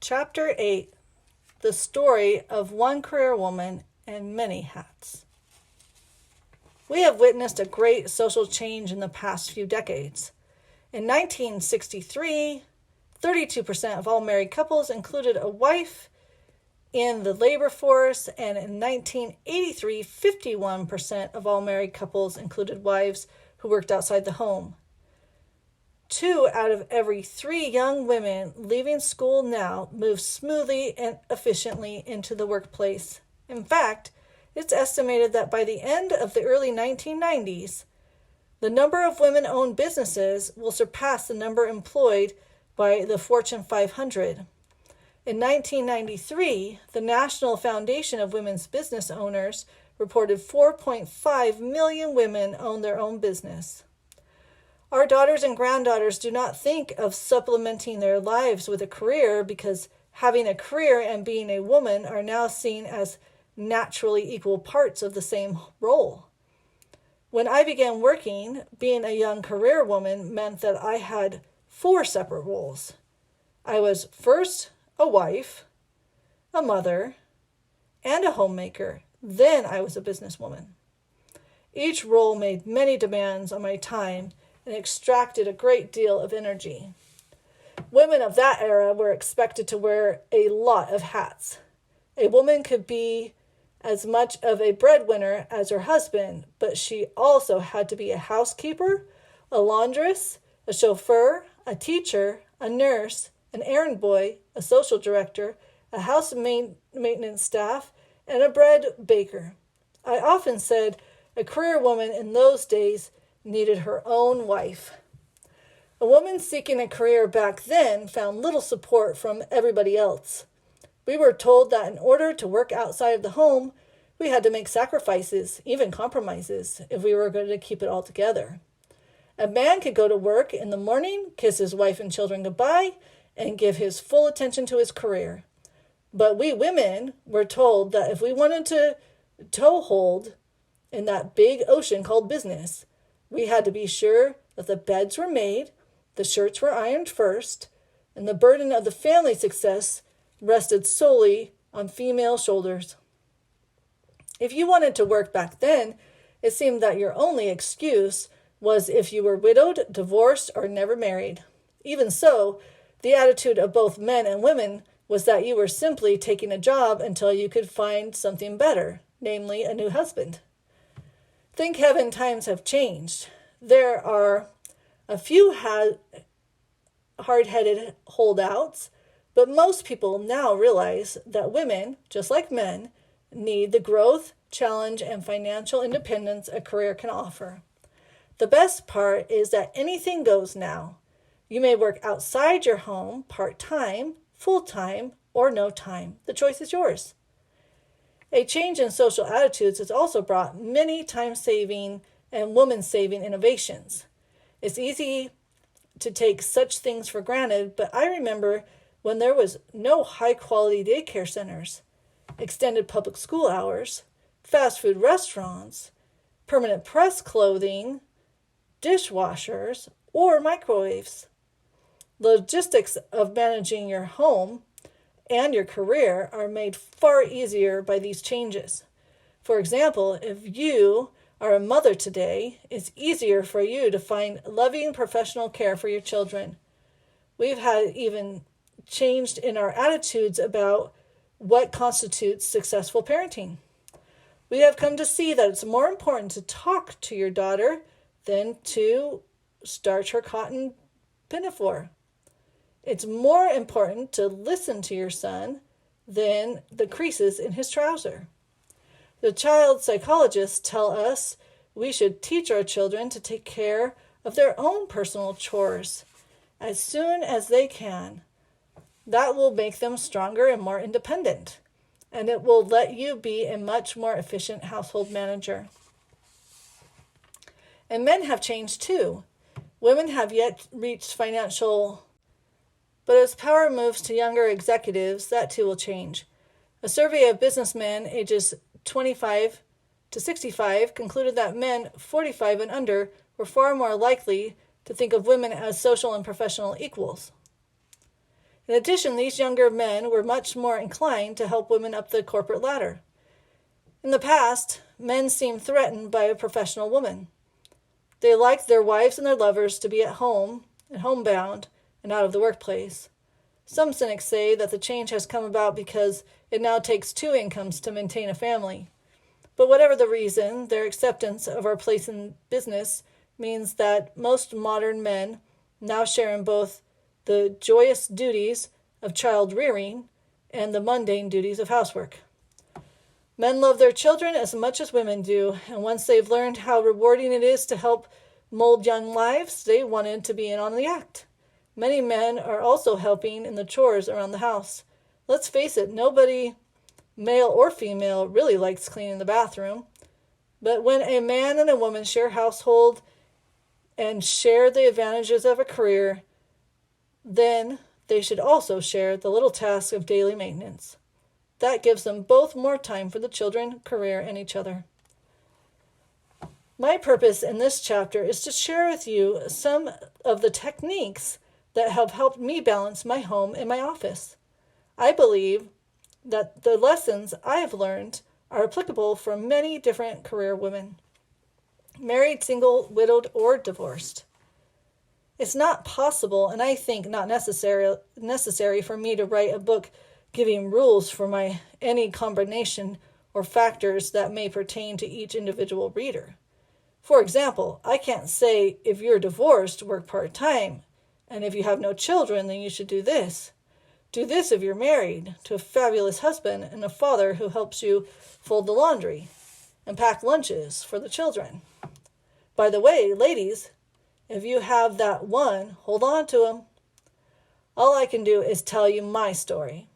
Chapter 8: The Story of One Career Woman and Many Hats. We have witnessed a great social change in the past few decades. In 1963, 32% of all married couples included a wife in the labor force, and in 1983, 51% of all married couples included wives who worked outside the home. 2 out of every 3 young women leaving school now move smoothly and efficiently into the workplace. In fact, it's estimated that by the end of the early 1990s, the number of women-owned businesses will surpass the number employed by the Fortune 500. In 1993, the National Foundation of Women's Business Owners reported 4.5 million women own their own business. Our daughters and granddaughters do not think of supplementing their lives with a career because having a career and being a woman are now seen as naturally equal parts of the same role. When I began working, being a young career woman meant that I had 4 separate roles. I was first a wife, a mother, and a homemaker. Then I was a businesswoman. Each role made many demands on my time and extracted a great deal of energy. Women of that era were expected to wear a lot of hats. A woman could be as much of a breadwinner as her husband, but she also had to be a housekeeper, a laundress, a chauffeur, a teacher, a nurse, an errand boy, a social director, a house maintenance staff, and a bread baker. I often said a career woman in those days needed her own wife. A woman seeking a career back then found little support from everybody else. We were told that in order to work outside of the home, we had to make sacrifices, even compromises, if we were going to keep it all together. A man could go to work in the morning, kiss his wife and children goodbye, and give his full attention to his career. But we women were told that if we wanted to toehold in that big ocean called business, we had to be sure that the beds were made, the shirts were ironed first, and the burden of the family success rested solely on female shoulders. If you wanted to work back then, it seemed that your only excuse was if you were widowed, divorced, or never married. Even so, the attitude of both men and women was that you were simply taking a job until you could find something better, namely a new husband. Thank heaven times have changed. There are a few hard-headed holdouts, but most people now realize that women, just like men, need the growth, challenge, and financial independence a career can offer. The best part is that anything goes now. You may work outside your home, part-time, full-time, or no time. The choice is yours. A change in social attitudes has also brought many time-saving and woman-saving innovations. It's easy to take such things for granted, but I remember when there was no high-quality daycare centers, extended public school hours, fast food restaurants, permanent press clothing, dishwashers, or microwaves. Logistics of managing your home and your career are made far easier by these changes. For example, if you are a mother today, it's easier for you to find loving professional care for your children. We've had even changed in our attitudes about what constitutes successful parenting. We have come to see that it's more important to talk to your daughter than to starch her cotton pinafore. It's more important to listen to your son than the creases in his trouser. The child psychologists tell us we should teach our children to take care of their own personal chores as soon as they can. That will make them stronger and more independent, and it will let you be a much more efficient household manager. And men have changed too. Women have yet reached financial, but as power moves to younger executives, that too will change. A survey of businessmen ages 25 to 65 concluded that men 45 and under were far more likely to think of women as social and professional equals. In addition, these younger men were much more inclined to help women up the corporate ladder. In the past, men seemed threatened by a professional woman. They liked their wives and their lovers to be at home and homebound and out of the workplace. Some cynics say that the change has come about because it now takes two incomes to maintain a family. But whatever the reason, their acceptance of our place in business means that most modern men now share in both the joyous duties of child rearing and the mundane duties of housework. Men love their children as much as women do, and once they've learned how rewarding it is to help mold young lives, they wanted to be in on the act. Many men are also helping in the chores around the house. Let's face it, nobody, male or female, really likes cleaning the bathroom. But when a man and a woman share a household and share the advantages of a career, then they should also share the little task of daily maintenance. That gives them both more time for the children, career, and each other. My purpose in this chapter is to share with you some of the techniques that have helped me balance my home and my office. I believe that the lessons I have learned are applicable for many different career women, married, single, widowed, or divorced. It's not possible, and I think not necessary for me to write a book giving rules for any combination or factors that may pertain to each individual reader. For example, I can't say if you're divorced, work part-time, and if you have no children, then you should do this. Do this if you're married to a fabulous husband and a father who helps you fold the laundry and pack lunches for the children. By the way, ladies, if you have that one, hold on to him. All I can do is tell you my story,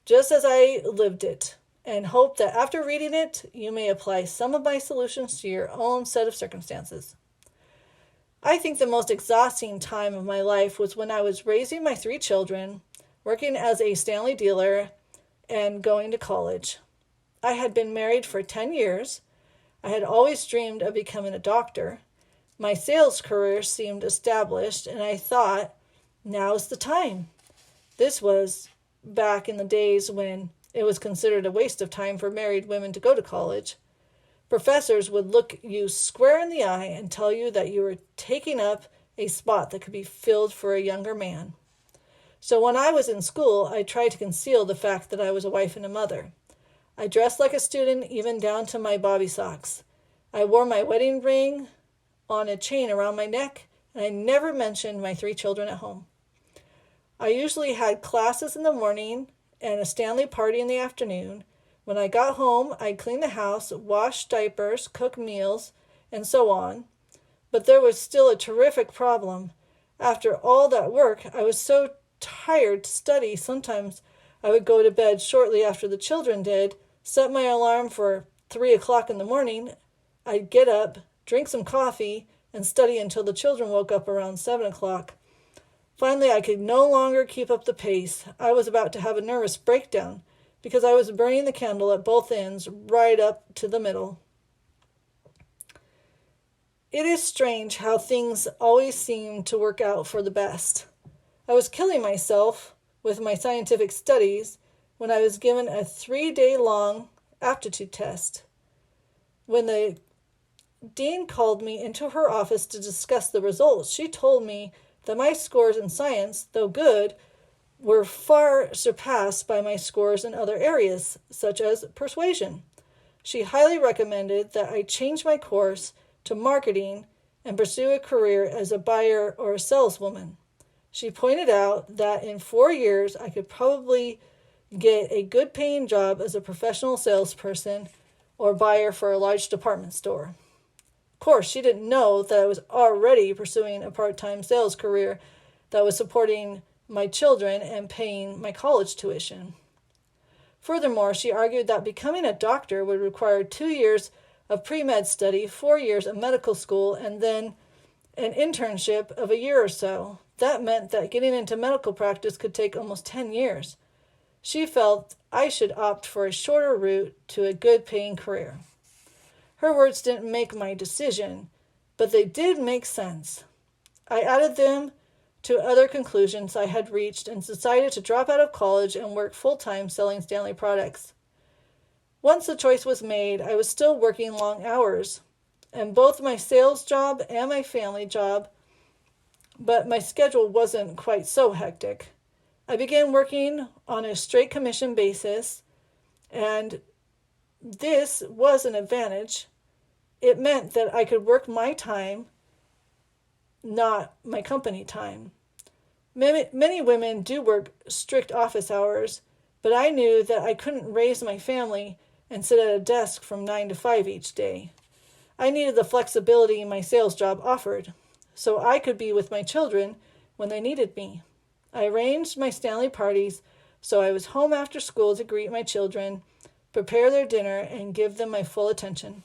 just as I lived it, and hope that after reading it, you may apply some of my solutions to your own set of circumstances. I think the most exhausting time of my life was when I was raising my 3 children, working as a Stanley dealer, and going to college. I had been married for 10 years. I had always dreamed of becoming a doctor. My sales career seemed established, and I thought, now's the time. This was back in the days when it was considered a waste of time for married women to go to college. Professors would look you square in the eye and tell you that you were taking up a spot that could be filled for a younger man. So when I was in school, I tried to conceal the fact that I was a wife and a mother. I dressed like a student, even down to my bobby socks. I wore my wedding ring on a chain around my neck, and I never mentioned my 3 children at home. I usually had classes in the morning and a Stanley party in the afternoon. When I got home, I'd clean the house, wash diapers, cook meals, and so on. But there was still a terrific problem. After all that work, I was so tired to study. Sometimes I would go to bed shortly after the children did, set my alarm for 3 o'clock in the morning. I'd get up, drink some coffee, and study until the children woke up around 7 o'clock. Finally, I could no longer keep up the pace. I was about to have a nervous breakdown because I was burning the candle at both ends, right up to the middle. It is strange how things always seem to work out for the best. I was killing myself with my scientific studies when I was given a 3-day-long aptitude test. When the dean called me into her office to discuss the results, she told me that my scores in science, though good, were far surpassed by my scores in other areas, such as persuasion. She highly recommended that I change my course to marketing and pursue a career as a buyer or a saleswoman. She pointed out that in 4 years I could probably get a good paying job as a professional salesperson or buyer for a large department store. Of course, she didn't know that I was already pursuing a part-time sales career that was supporting my children and paying my college tuition. Furthermore, she argued that becoming a doctor would require 2 years of pre-med study, 4 years of medical school, and then an internship of a year or so. That meant that getting into medical practice could take almost 10 years. She felt I should opt for a shorter route to a good-paying career. Her words didn't make my decision, but they did make sense. I added them to other conclusions I had reached and decided to drop out of college and work full-time selling Stanley products. Once the choice was made, I was still working long hours, and both my sales job and my family job, but my schedule wasn't quite so hectic. I began working on a straight commission basis, and this was an advantage. It meant that I could work my time, not my company time. Many women do work strict office hours, but I knew that I couldn't raise my family and sit at a desk from 9 to 5 each day. I needed the flexibility my sales job offered, so I could be with my children when they needed me. I arranged my Stanley parties so I was home after school to greet my children, prepare their dinner, and give them my full attention.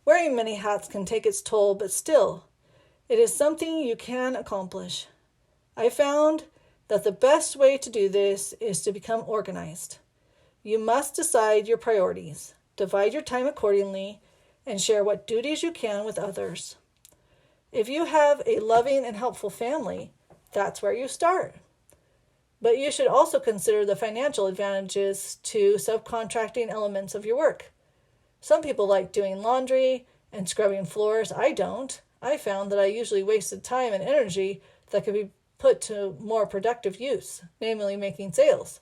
Wearing many hats can take its toll, but still, it is something you can accomplish. I found that the best way to do this is to become organized. You must decide your priorities, divide your time accordingly, and share what duties you can with others. If you have a loving and helpful family, that's where you start. But you should also consider the financial advantages to subcontracting elements of your work. Some people like doing laundry and scrubbing floors. I don't. I found that I usually wasted time and energy that could be put to more productive use, namely making sales.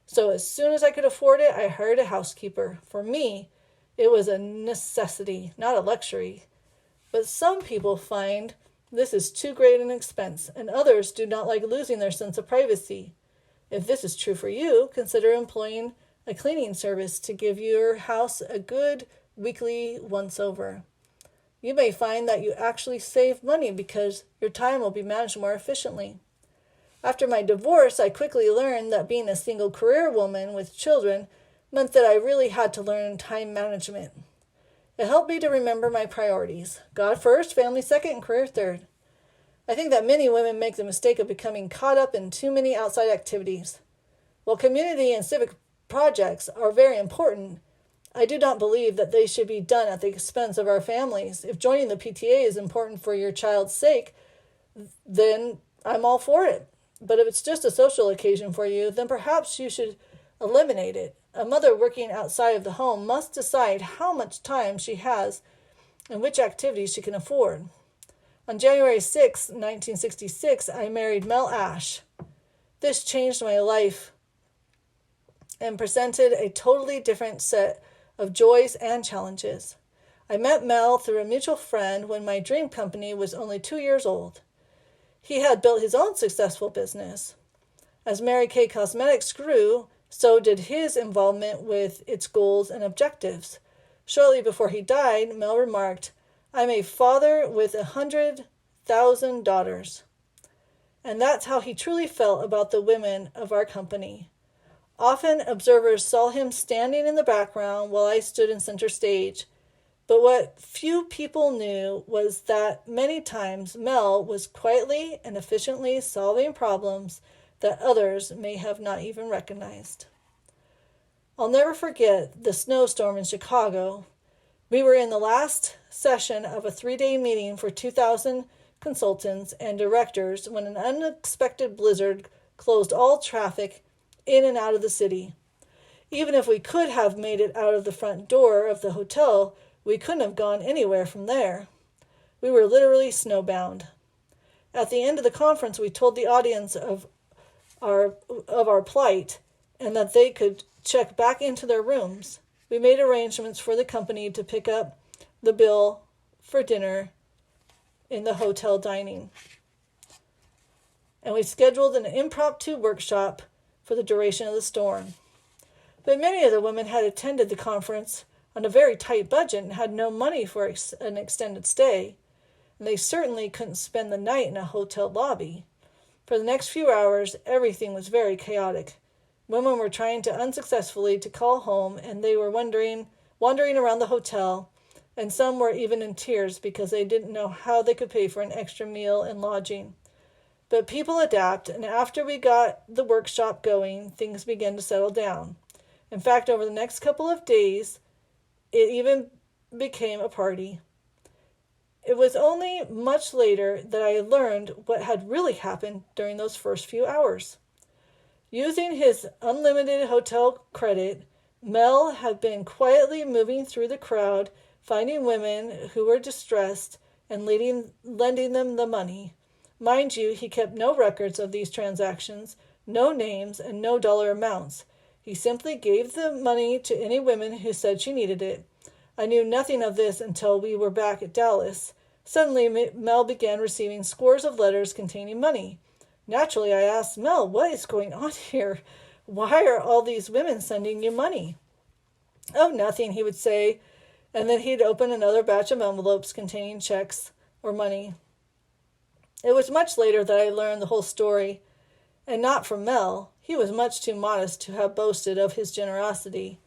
So as soon as I could afford it, I hired a housekeeper. For me, it was a necessity, not a luxury. But some people find this is too great an expense, and others do not like losing their sense of privacy. If this is true for you, consider employing a cleaning service to give your house a good weekly once-over. You may find that you actually save money because your time will be managed more efficiently. After my divorce, I quickly learned that being a single career woman with children meant that I really had to learn time management. It helped me to remember my priorities. God first, family second, and career third. I think that many women make the mistake of becoming caught up in too many outside activities. While community and civic projects are very important, I do not believe that they should be done at the expense of our families. If joining the PTA is important for your child's sake, then I'm all for it. But if it's just a social occasion for you, then perhaps you should eliminate it. A mother working outside of the home must decide how much time she has and which activities she can afford. On January 6, 1966, I married Mel Ash. This changed my life and presented a totally different set of joys and challenges. I met Mel through a mutual friend when my dream company was only 2 years old. He had built his own successful business. As Mary Kay Cosmetics grew, so did his involvement with its goals and objectives. Shortly before he died, Mel remarked, "I'm a father with 100,000 daughters." And that's how he truly felt about the women of our company. Often observers saw him standing in the background while I stood in center stage. But what few people knew was that many times Mel was quietly and efficiently solving problems that others may have not even recognized. I'll never forget the snowstorm in Chicago. We were in the last session of a 3-day meeting for 2,000 consultants and directors when an unexpected blizzard closed all traffic in and out of the city. Even if we could have made it out of the front door of the hotel, we couldn't have gone anywhere from there. We were literally snowbound. At the end of the conference, we told the audience of our plight and that they could check back into their rooms. We made arrangements for the company to pick up the bill for dinner in the hotel dining. And we scheduled an impromptu workshop for the duration of the storm. But many of the women had attended the conference on a very tight budget and had no money for an extended stay, and they certainly couldn't spend the night in a hotel lobby. For the next few hours, everything was very chaotic. Women were trying to unsuccessfully to call home, and they were wandering around the hotel, and some were even in tears because they didn't know how they could pay for an extra meal and lodging. But people adapt, and after we got the workshop going, things began to settle down. In fact, over the next couple of days, it even became a party. It was only much later that I learned what had really happened during those first few hours. Using his unlimited hotel credit, Mel had been quietly moving through the crowd, finding women who were distressed and lending them the money. Mind you, he kept no records of these transactions, no names, and no dollar amounts. He simply gave the money to any women who said she needed it. I knew nothing of this until we were back at Dallas. Suddenly, Mel began receiving scores of letters containing money. Naturally, I asked Mel, what is going on here? Why are all these women sending you money? Oh, nothing, he would say, and then he'd open another batch of envelopes containing checks or money. It was much later that I learned the whole story, and not from Mel. He was much too modest to have boasted of his generosity.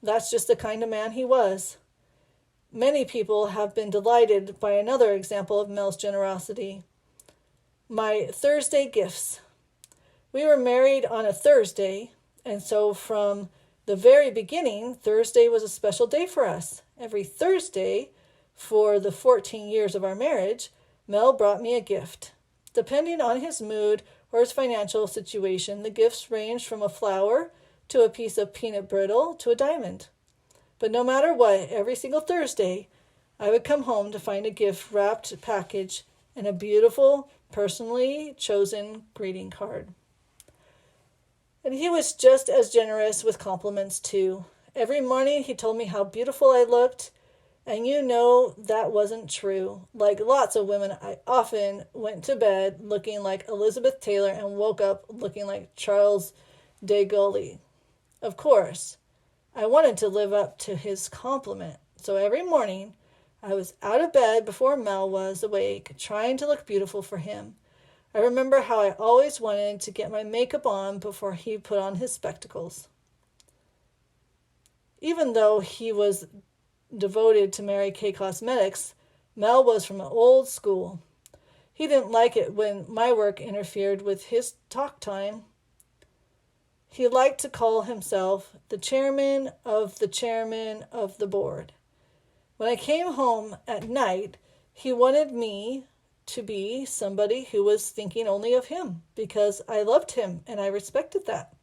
That's just the kind of man he was. Many people have been delighted by another example of Mel's generosity. My Thursday gifts. We were married on a Thursday, and so from the very beginning, Thursday was a special day for us. Every Thursday, for the 14 years of our marriage, Mel brought me a gift. Depending on his mood or his financial situation, the gifts ranged from a flower to a piece of peanut brittle to a diamond. But no matter what, every single Thursday, I would come home to find a gift wrapped package and a beautiful, personally chosen greeting card. And he was just as generous with compliments, too. Every morning he told me how beautiful I looked, and you know that wasn't true. Like lots of women, I often went to bed looking like Elizabeth Taylor and woke up looking like Charles de Gaulle. Of course, I wanted to live up to his compliment, so every morning I was out of bed before Mel was awake, trying to look beautiful for him. I remember how I always wanted to get my makeup on before he put on his spectacles. Even though he was devoted to Mary Kay Cosmetics, Mel was from an old school. He didn't like it when my work interfered with his talk time. He liked to call himself the chairman of the board. When I came home at night, he wanted me to be somebody who was thinking only of him because I loved him and I respected that.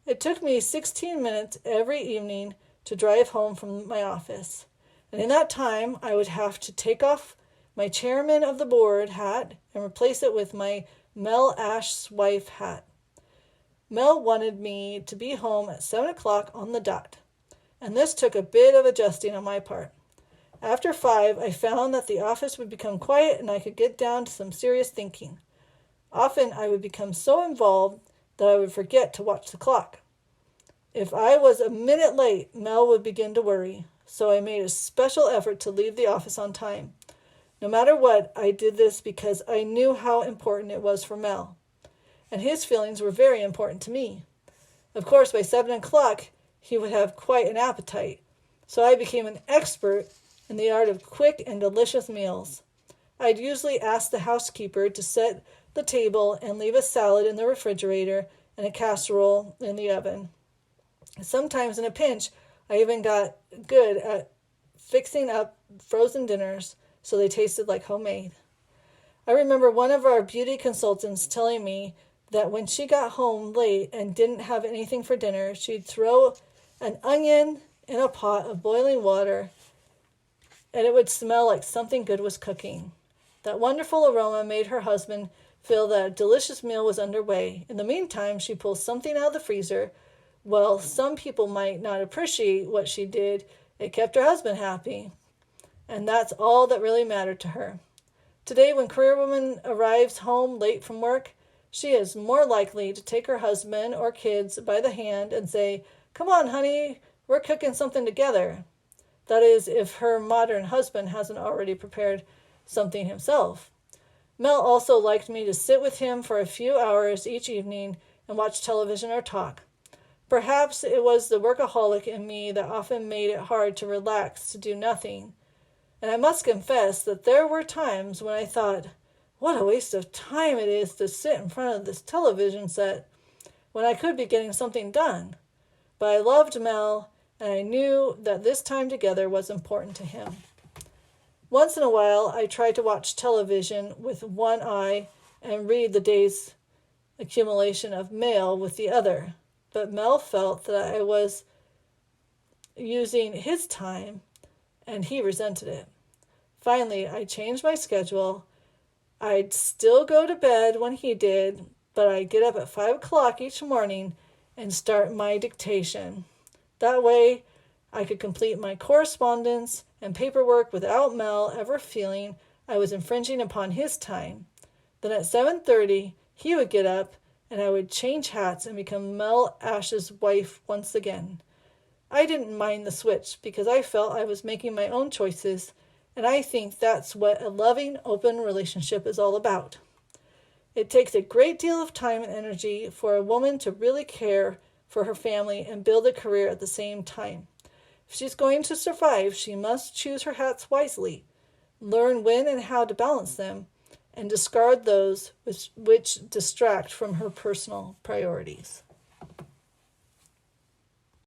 It took me 16 minutes every evening to drive home from my office, and in that time I would have to take off my chairman of the board hat and replace it with my Mel Ash's wife hat. Mel wanted me to be home at 7 o'clock on the dot, and this took a bit of adjusting on my part. After 5, I found that the office would become quiet and I could get down to some serious thinking. Often I would become so involved that I would forget to watch the clock. If I was a minute late, Mel would begin to worry, so I made a special effort to leave the office on time. No matter what, I did this because I knew how important it was for Mel, and his feelings were very important to me. Of course, by 7 o'clock, he would have quite an appetite, so I became an expert in the art of quick and delicious meals. I'd usually ask the housekeeper to set the table and leave a salad in the refrigerator and a casserole in the oven. Sometimes in a pinch, I even got good at fixing up frozen dinners so they tasted like homemade. I remember one of our beauty consultants telling me that when she got home late and didn't have anything for dinner, she'd throw an onion in a pot of boiling water and it would smell like something good was cooking. That wonderful aroma made her husband feel that a delicious meal was underway. In the meantime, she pulled something out of the freezer. Well, some people might not appreciate what she did. It kept her husband happy. And that's all that really mattered to her. Today, when career woman arrives home late from work, she is more likely to take her husband or kids by the hand and say, "Come on, honey, we're cooking something together." That is, if her modern husband hasn't already prepared something himself. Mel also liked me to sit with him for a few hours each evening and watch television or talk. Perhaps it was the workaholic in me that often made it hard to relax, to do nothing. And I must confess that there were times when I thought, what a waste of time it is to sit in front of this television set when I could be getting something done. But I loved Mel, and I knew that this time together was important to him. Once in a while, I tried to watch television with one eye and read the day's accumulation of mail with the other. But Mel felt that I was using his time, and he resented it. Finally, I changed my schedule. I'd still go to bed when he did, but I'd get up at 5 o'clock each morning and start my dictation. That way, I could complete my correspondence and paperwork without Mel ever feeling I was infringing upon his time. Then at 7:30, he would get up and I would change hats and become Mel Ash's wife once again. I didn't mind the switch because I felt I was making my own choices, and I think that's what a loving, open relationship is all about. It takes a great deal of time and energy for a woman to really care for her family and build a career at the same time. If she's going to survive, she must choose her hats wisely, learn when and how to balance them, and discard those which distract from her personal priorities.